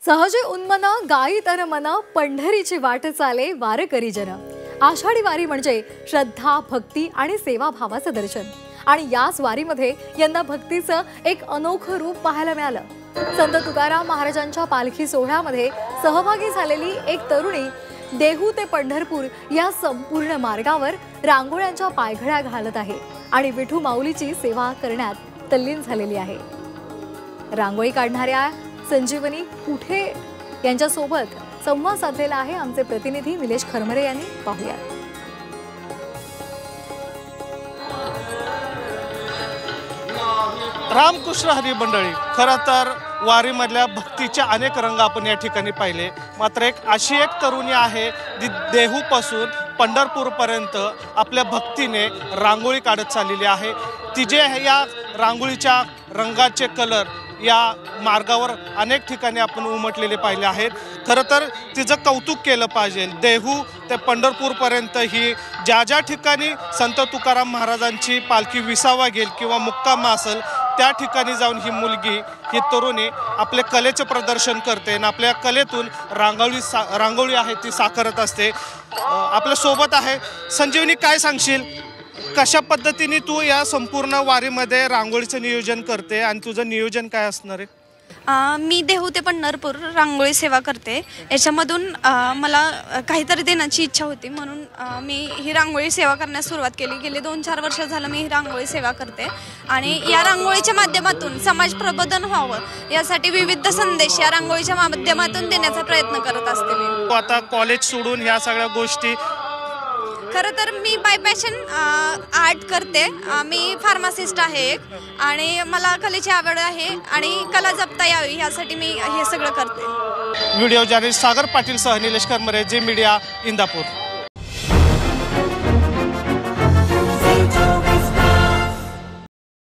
सहजे उन्मना गाई तर मना पंढरीची वाट चाले वारकरी जन। आषाढी वारी म्हणजे श्रद्धा, भक्ती आणि सेवाभावाचं दर्शन। आणि याच वारीमध्ये यंदा भक्तीचं एक अनोखं रूप पाहायला मिळालं। संत तुकाराम महाराजांच्या पालखी सोहळ्यामध्ये सहभागी झालेली एक तरुणी देहू ते पंढरपूर या संपूर्ण मार्गावर रांगोळ्यांच्या पायघड्या घालत आहे आणि विठू माऊलीची सेवा करण्यात तल्लीन झालेली आहे। रांगोळी काढणाऱ्या संजीवनी कुठे यांच्यासोबत संवाद साधलेला आहे आमचे प्रतिनिधी निलेश खरमरे यांनी। पाहूया। रामकृष्ण हरी मंडळी, खरं तर वारीमधल्या भक्तीचे अनेक रंग आपण या ठिकाणी पाहिले। मात्र अशी एक तरुणी आहे जी देहूपासून पंढरपूरपर्यंत आपल्या भक्तीने रांगोळी काढत चाललेली आहे। तिचे या रांगोळीच्या रंगाचे कलर या मार्गावर अनेक ठिकाणी आपण उमटलेले पाहिले आहेत। खरं तर तिचं कौतुक केलं पाहिजे। देहू ते पंढरपूरपर्यंत ही ज्या ठिकाणी संत तुकाराम महाराजांची पालखी विसावा घेईल किंवा मुक्काम असेल त्या ठिकाणी जाऊन ही मुलगी, ही तरुणी आपले कलेचं प्रदर्शन करते आणि आपल्या कलेतून रांगोळी आहे ती साकारत असते। आपल्या सोबत आहे संजीवनी, काय सांगशील, कशा पद्धतीने तू या संपूर्ण वारीमध्ये रांगोळीचं नियोजन करते आणि तुझं नियोजन काय असणार आहे? मी देहू ते पंढरपूर रांगोळी सेवा करते। याच्यामधून मला काहीतरी देण्याची इच्छा होती, म्हणून मी ही रांगोळी सेवा करण्यास सुरुवात केली। गेले 2-4 वर्ष झालं मी ही रांगोळी सेवा करते आणि या रांगोळीच्या माध्यमातून समाज प्रबोधन व्हावं यासाठी विविध संदेश या रांगोळीच्या माध्यमातून देण्याचा प्रयत्न करत असते मी। तू आता कॉलेज सोडून ह्या सगळ्या गोष्टी, खरं तर मी बाय पॅशन आर्ट करते। मी फार्मासिस्ट आहे एक, आणि मला कलेची आवड आहे आणि कला जपता यावी यासाठी मी हे सगळं करते। व्हिडिओ जर्नलिस्ट सागर पाटील सह निलेश खरमरे, जी मीडिया, इंदापूर।